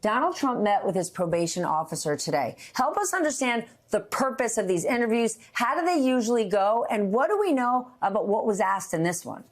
Donald Trump met with his probation officer today. Help us understand the purpose of these interviews. How do they usually go? And what do we know about what was asked in this one?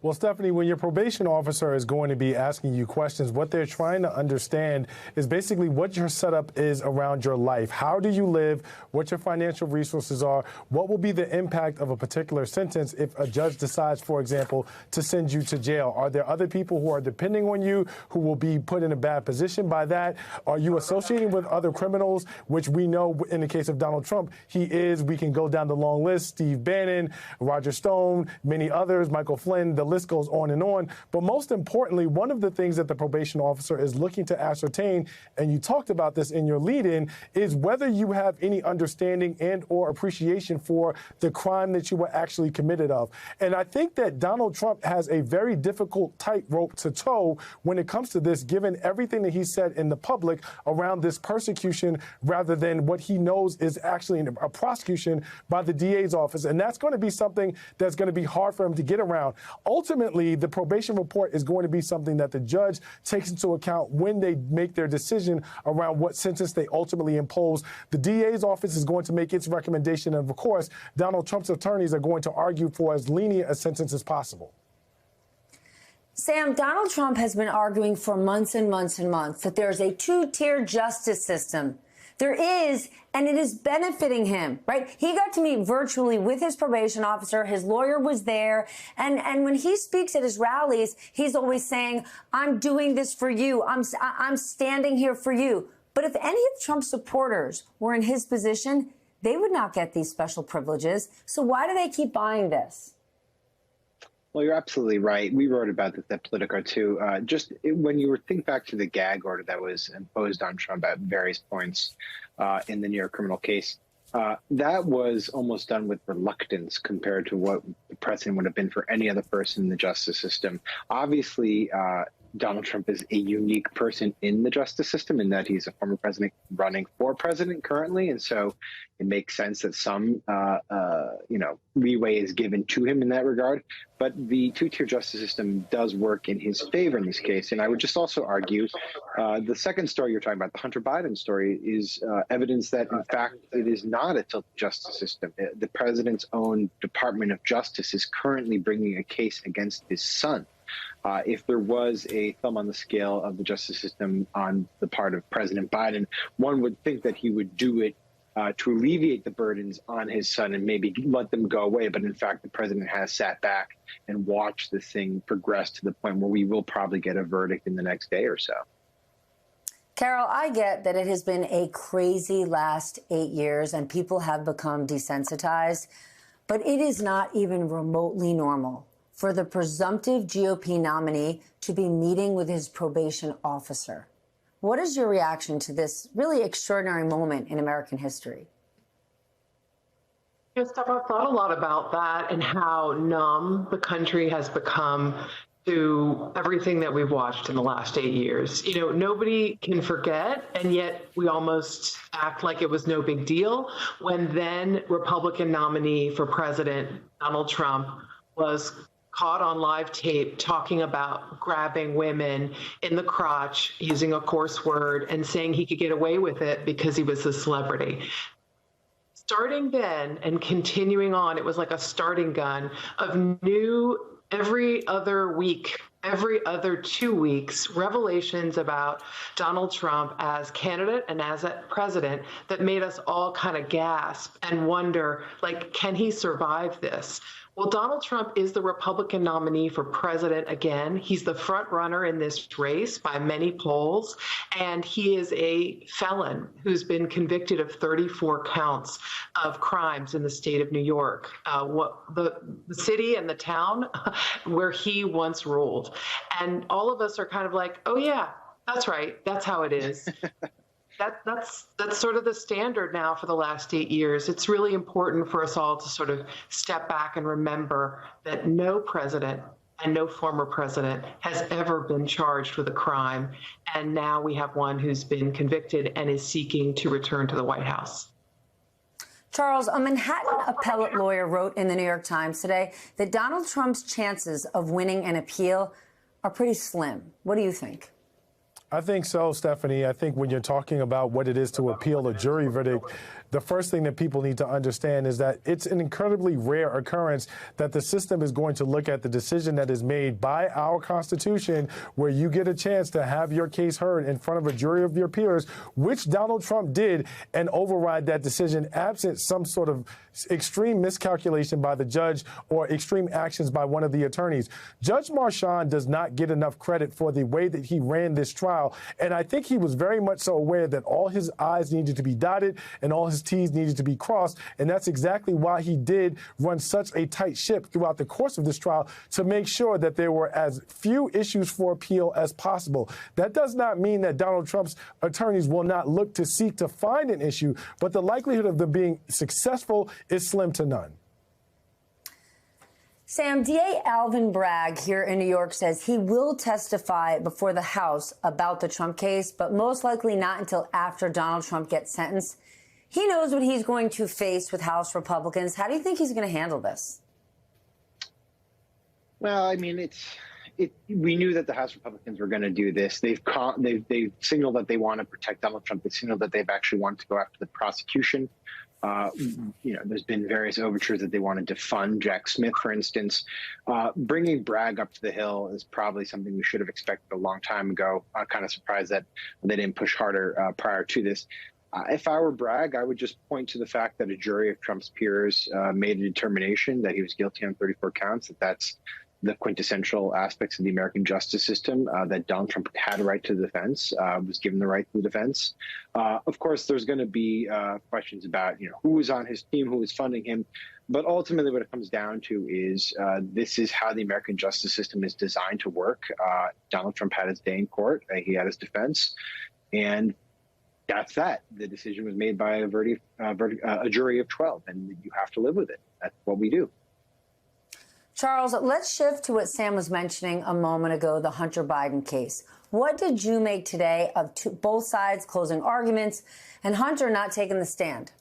Well, Stephanie, when your probation officer is going to be asking you questions, what they're trying to understand is basically what your setup is around your life. How do you live? What your financial resources are? What will be the impact of a particular sentence if a judge decides, for example, to send you to jail? Are there other people who are depending on you who will be put in a bad position by that? Are you associating with other criminals, which we know in the case of Donald Trump, he is. We can go down the long list. Steve Bannon, Roger Stone, many others, Michael Flynn, the list goes on and on. But most importantly, one of the things that the probation officer is looking to ascertain, and you talked about this in your lead-in, is whether you have any understanding and or appreciation for the crime that you were actually committed of. And I think that Donald Trump has a very difficult tightrope to toe when it comes to this, given everything that he said in the public around this persecution, rather than what he knows is actually a prosecution by the DA's office. And that's going to be something that's going to be hard for him to get around. Ultimately, the probation report is going to be something that the judge takes into account when they make their decision around what sentence they ultimately impose. The DA's office is going to make its recommendation, and of course, Donald Trump's attorneys are going to argue for as lenient a sentence as possible. Sam, Donald Trump has been arguing for months and months and months that there's a two-tier justice system. There is, and it is benefiting him, right? He got to meet virtually with his probation officer. His lawyer was there. And when he speaks at his rallies, he's always saying, I'm doing this for you. I'm standing here for you. But if any of Trump's supporters were in his position, they would not get these special privileges. So why do they keep buying this? Well, you're absolutely right. We wrote about this at Politico, too. When you think back to the gag order that was imposed on Trump at various points in the New York criminal case, that was almost done with reluctance compared to what the precedent would have been for any other person in the justice system. Obviously, Donald Trump is a unique person in the justice system in that he's a former president running for president currently. And so it makes sense that some, leeway is given to him in that regard. But the two-tier justice system does work in his favor in this case. And I would just also argue the second story you're talking about, the Hunter Biden story, is evidence that, in fact, it is not a tilted justice system. The president's own Department of Justice is currently bringing a case against his son. If there was a thumb on the scale of the justice system on the part of President Biden, one would think that he would do it to alleviate the burdens on his son and maybe let them go away. But in fact, the president has sat back and watched this thing progress to the point where we will probably get a verdict in the next day or so. Carol, I get that it has been a crazy last 8 years and people have become desensitized, but it is not even remotely normal for the presumptive GOP nominee to be meeting with his probation officer. What is your reaction to this really extraordinary moment in American history? Yes, Steph, I've thought a lot about that and how numb the country has become to everything that we've watched in the last 8 years. You know, nobody can forget, and yet we almost act like it was no big deal when then Republican nominee for president Donald Trump was caught on live tape talking about grabbing women in the crotch, using a coarse word, and saying he could get away with it because he was a celebrity. Starting then and continuing on, it was like a starting gun of new, every other week, every other 2 weeks, revelations about Donald Trump as candidate and as a president that made us all kind of gasp and wonder, like, can he survive this? Well, Donald Trump is the Republican nominee for president again. He's the front runner in this race by many polls, and he is a felon who's been convicted of 34 counts of crimes in the state of New York, the city and the town where he once ruled. And all of us are kind of like, oh, yeah, that's right. That's how it is. That's sort of the standard now for the last 8 years. It's really important for us all to sort of step back and remember that no president and no former president has ever been charged with a crime. And now we have one who's been convicted and is seeking to return to the White House. Charles, a Manhattan appellate lawyer wrote in the New York Times today that Donald Trump's chances of winning an appeal are pretty slim. What do you think? I think so, Stephanie. I think when you're talking about what it is to appeal a jury verdict, the first thing that people need to understand is that it's an incredibly rare occurrence that the system is going to look at the decision that is made by our Constitution, where you get a chance to have your case heard in front of a jury of your peers, which Donald Trump did, and override that decision absent some sort of extreme miscalculation by the judge or extreme actions by one of the attorneys. Judge Marchand does not get enough credit for the way that he ran this trial. And I think he was very much so aware that all his I's needed to be dotted and all his T's needed to be crossed. And that's exactly why he did run such a tight ship throughout the course of this trial, to make sure that there were as few issues for appeal as possible. That does not mean that Donald Trump's attorneys will not look to seek to find an issue, but the likelihood of them being successful is slim to none. Sam, DA Alvin Bragg here in New York says he will testify before the House about the Trump case, but most likely not until after Donald Trump gets sentenced. He knows what he's going to face with House Republicans. How do you think he's going to handle this? Well, I mean, we knew that the House Republicans were going to do this. They've signaled that they want to protect Donald Trump. They signaled that they've actually wanted to go after the prosecution. There's been various overtures that they wanted to fund Jack Smith, for instance. Bringing Bragg up to the Hill is probably something we should have expected a long time ago. I'm kind of surprised that they didn't push harder prior to this. If I were Bragg, I would just point to the fact that a jury of Trump's peers made a determination that he was guilty on 34 counts, that's the quintessential aspects of the American justice system, that Donald Trump had a right to the defense, was given the right to the defense. Of course, there's going to be questions about, who was on his team, who was funding him. But ultimately, what it comes down to is this is how the American justice system is designed to work. Donald Trump had his day in court. He had his defense. And that's that. The decision was made by a jury of 12, and you have to live with it. That's what we do. Charles, let's shift to what Sam was mentioning a moment ago, the Hunter Biden case. What did you make today of both sides closing arguments and Hunter not taking the stand?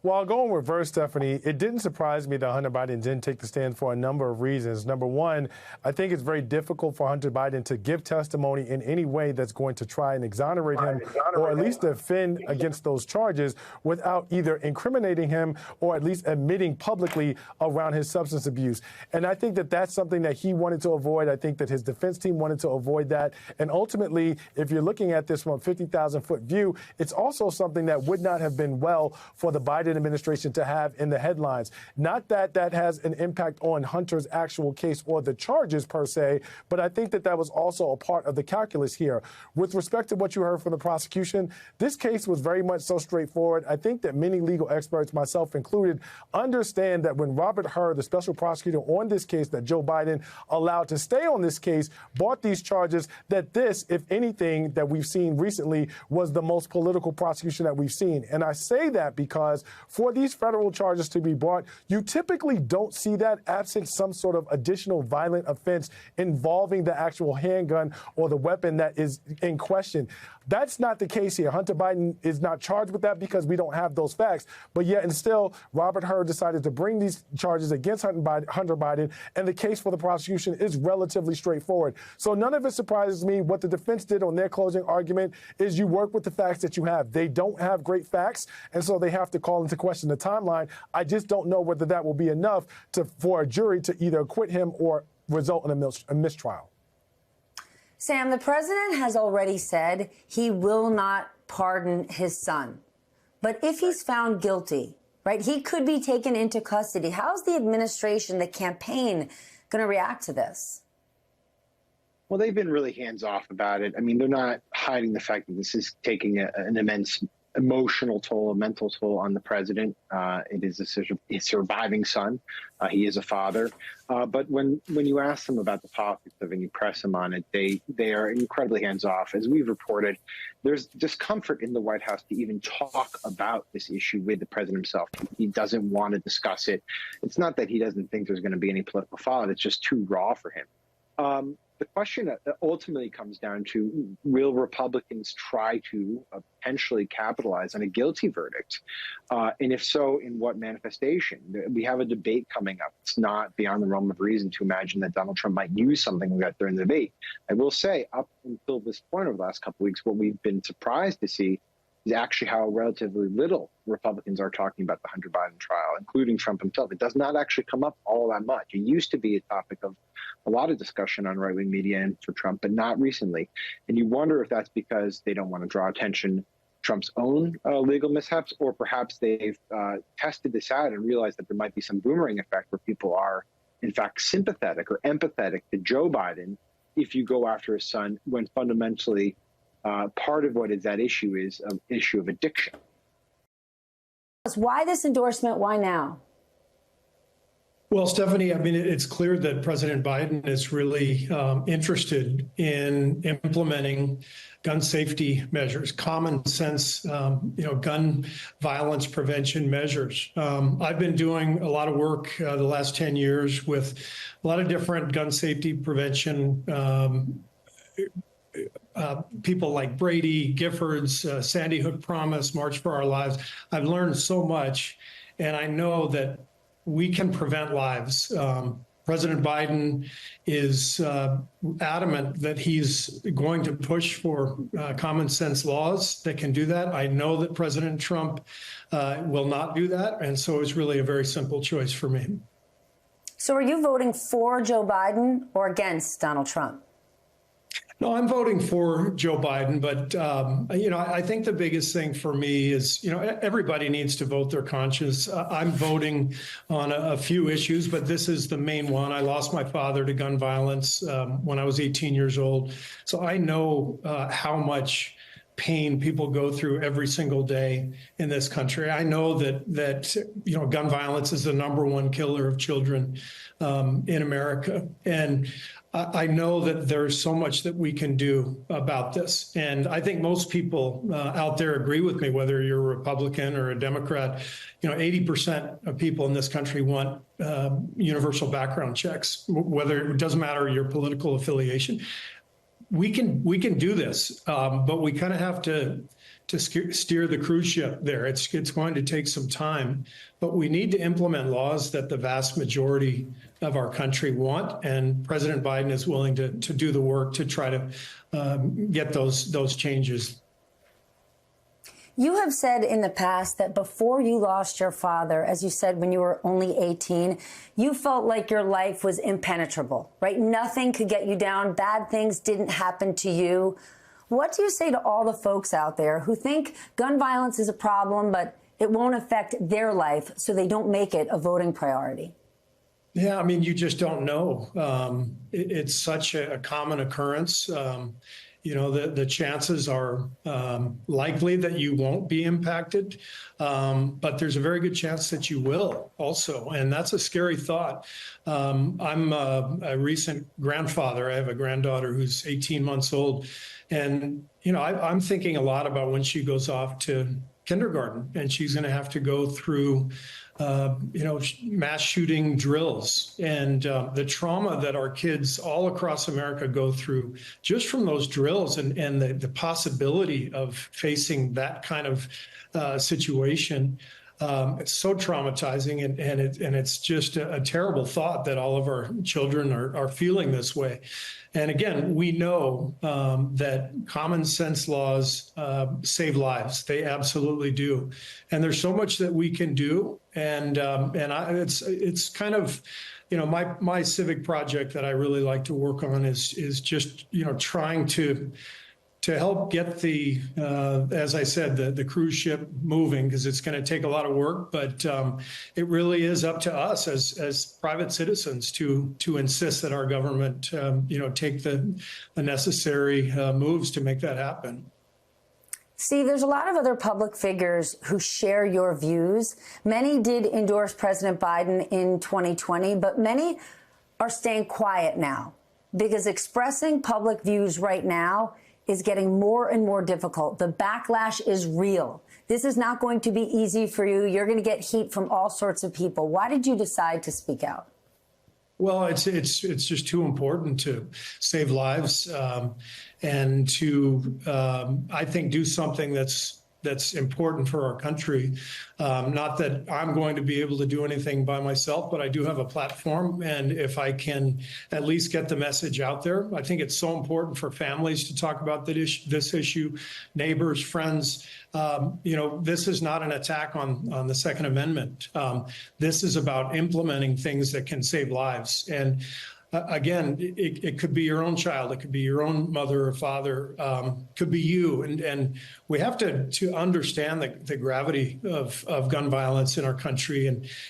Well, I'll go in reverse, Stephanie. It didn't surprise me that Hunter Biden didn't take the stand for a number of reasons. Number one, I think it's very difficult for Hunter Biden to give testimony in any way that's going to try and exonerate him or at least defend against those charges without either incriminating him or at least admitting publicly around his substance abuse. And I think that that's something that he wanted to avoid. I think that his defense team wanted to avoid that. And ultimately, if you're looking at this from a 50,000-foot view, it's also something that would not have been well for the Biden administration to have in the headlines. Not that that has an impact on Hunter's actual case or the charges per se, but I think that that was also a part of the calculus here. With respect to what you heard from the prosecution, this case was very much so straightforward. I think that many legal experts, myself included, understand that when Robert Hur, the special prosecutor on this case that Joe Biden allowed to stay on this case, brought these charges, that this, if anything, that we've seen recently was the most political prosecution that we've seen. And I say that because for these federal charges to be brought, you typically don't see that absent some sort of additional violent offense involving the actual handgun or the weapon that is in question. That's not the case here. Hunter Biden is not charged with that because we don't have those facts. But yet and still, Robert Hur decided to bring these charges against Hunter Biden, and the case for the prosecution is relatively straightforward. So none of it surprises me. What the defense did on their closing argument is you work with the facts that you have. They don't have great facts, and so they have to call into question the timeline. I just don't know whether that will be enough for a jury to either acquit him or result in a mistrial. Sam, the president has already said he will not pardon his son. But if he's found guilty, right, he could be taken into custody. How's the administration, the campaign, going to react to this? Well, they've been really hands-off about it. I mean, they're not hiding the fact that this is taking an immense emotional toll, a mental toll on the president. It is a surviving son. He is a father. But when you ask them about the politics of it and you press them on it, they are incredibly hands-off. As we've reported, there's discomfort in the White House to even talk about this issue with the president himself. He doesn't want to discuss it. It's not that he doesn't think there's going to be any political fallout. It's just too raw for him. the question that ultimately comes down to, will Republicans try to potentially capitalize on a guilty verdict? And if so, in what manifestation? We have a debate coming up. It's not beyond the realm of reason to imagine that Donald Trump might use something like that during the debate. I will say, up until this point over the last couple of weeks, what we've been surprised to see is actually how relatively little Republicans are talking about the Hunter Biden trial, including Trump himself. It does not actually come up all that much. It used to be a topic of a lot of discussion on right-wing media and for Trump, but not recently. And you wonder if that's because they don't want to draw attention to Trump's own legal mishaps, or perhaps they've tested this out and realized that there might be some boomerang effect where people are, in fact, sympathetic or empathetic to Joe Biden if you go after his son, when fundamentally part of what is that issue is an issue of addiction. Why this endorsement? Why now? Well, Stephanie, I mean, it's clear that President Biden is really interested in implementing gun safety measures, common sense, gun violence prevention measures. I've been doing a lot of work the last 10 years with a lot of different gun safety prevention people like Brady, Giffords, Sandy Hook Promise, March for Our Lives. I've learned so much, and I know that we can prevent lives. President Biden is adamant that he's going to push for common sense laws that can do that. I know that President Trump will not do that, and so it's really a very simple choice for me. So are you voting for Joe Biden or against Donald Trump? No, I'm voting for Joe Biden, but, I think the biggest thing for me is, everybody needs to vote their conscience. I'm voting on a few issues, but this is the main one. I lost my father to gun violence when I was 18 years old. So I know how much pain people go through every single day in this country. I know that gun violence is the #1 killer of children in America. And I know that there's so much that we can do about this. And I think most people out there agree with me, whether you're a Republican or a Democrat. 80% of people in this country want universal background checks, whether it doesn't matter your political affiliation. We can do this, but we kind of have to steer the cruise ship there. It's going to take some time, but we need to implement laws that the vast majority of our country want, and President Biden is willing to do the work to try to get those changes. You have said in the past that before you lost your father, as you said, when you were only 18, you felt like your life was impenetrable, right? Nothing could get you down. Bad things didn't happen to you. What do you say to all the folks out there who think gun violence is a problem, but it won't affect their life, so they don't make it a voting priority? Yeah, I mean, you just don't know. It's such a common occurrence. The chances are likely that you won't be impacted, but there's a very good chance that you will also. And that's a scary thought. I'm a recent grandfather. I have a granddaughter who's 18 months old. And, I'm thinking a lot about when she goes off to kindergarten and she's going to have to go through mass shooting drills and the trauma that our kids all across America go through just from those drills and the possibility of facing that kind of situation. It's so traumatizing, and it's just a terrible thought that all of our children are feeling this way. And again, we know that common sense laws save lives. They absolutely do. And there's so much that we can do. And it's kind of, my civic project that I really like to work on is just, trying to help get the, as I said, the cruise ship moving, because it's going to take a lot of work, but it really is up to us as private citizens to insist that our government, take the necessary moves to make that happen. Steve, there's a lot of other public figures who share your views. Many did endorse President Biden in 2020, but many are staying quiet now because expressing public views right now is getting more and more difficult. The backlash is real. This is not going to be easy for you. You're going to get heat from all sorts of people. Why did you decide to speak out? Well, it's just too important to save lives, and to I think do something that's important for our country. Not that I'm going to be able to do anything by myself, but I do have a platform, and if I can at least get the message out there, I think it's so important for families to talk about this issue, neighbors, friends. This is not an attack on the Second Amendment. This is about implementing things that can save lives. And again, it could be your own child, it could be your own mother or father, could be you, and we have to understand the gravity of gun violence in our country,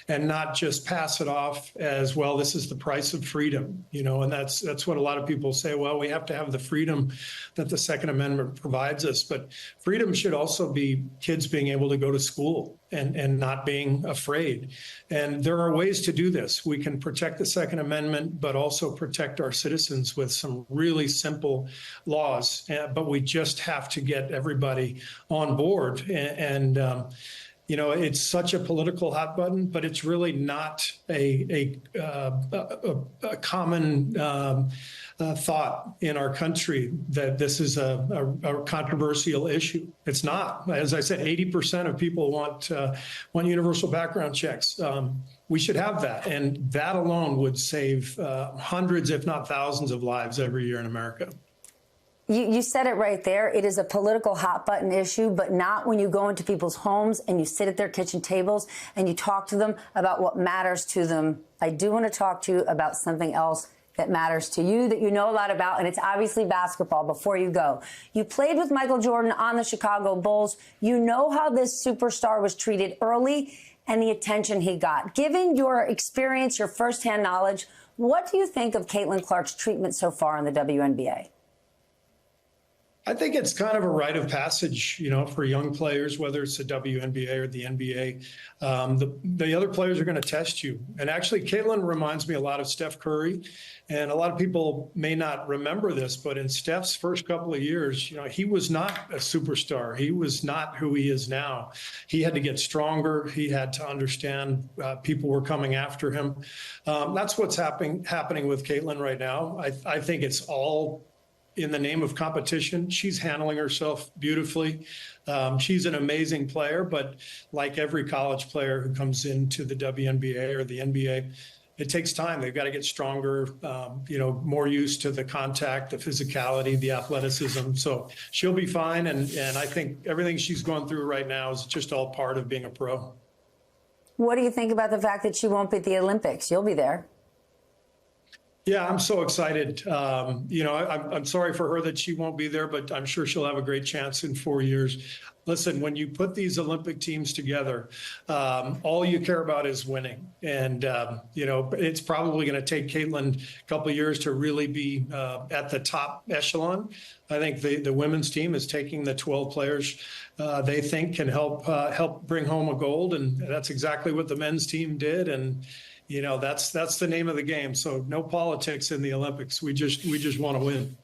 and not just pass it off as, well, this is the price of freedom, and that's what a lot of people say. Well, we have to have the freedom that the Second Amendment provides us, but freedom should also be kids being able to go to school and not being afraid. And there are ways to do this. We can protect the Second Amendment, but also protect our citizens with some really simple laws. But we just have to get everybody on board. It's such a political hot button, but it's really not a common thought in our country that this is a controversial issue. It's not. As I said, 80% of people want universal background checks. We should have that, and that alone would save hundreds, if not thousands, of lives every year in America. You said it right there. It is a political hot button issue, but not when you go into people's homes and you sit at their kitchen tables and you talk to them about what matters to them. I do want to talk to you about something else that matters to you, that you know a lot about, and it's obviously basketball. Before you go, you played with Michael Jordan on the Chicago Bulls. You know how this superstar was treated early and the attention he got. Given your experience, your firsthand knowledge, what do you think of Caitlin Clark's treatment so far in the WNBA? I think it's kind of a rite of passage, for young players, whether it's the WNBA or the NBA. The other players are going to test you. And actually, Caitlin reminds me a lot of Steph Curry. And a lot of people may not remember this, but in Steph's first couple of years, he was not a superstar. He was not who he is now. He had to get stronger. He had to understand people were coming after him. That's what's happening with Caitlin right now. I think it's all in the name of competition. She's handling herself beautifully. She's an amazing player, but like every college player who comes into the WNBA or the NBA, it takes time. They've got to get stronger, more used to the contact, the physicality, the athleticism. So she'll be fine. And I think everything she's going through right now is just all part of being a pro. What do you think about the fact that she won't be at the Olympics? You'll be there. Yeah, I'm so excited. I'm sorry for her that she won't be there, but I'm sure she'll have a great chance in 4 years. Listen, when you put these Olympic teams together, all you care about is winning. And, it's probably going to take Caitlin a couple of years to really be at the top echelon. I think the women's team is taking the 12 players they think can help bring home a gold. And that's exactly what the men's team did. And that's the name of the game. So no politics in the Olympics. We just want to win.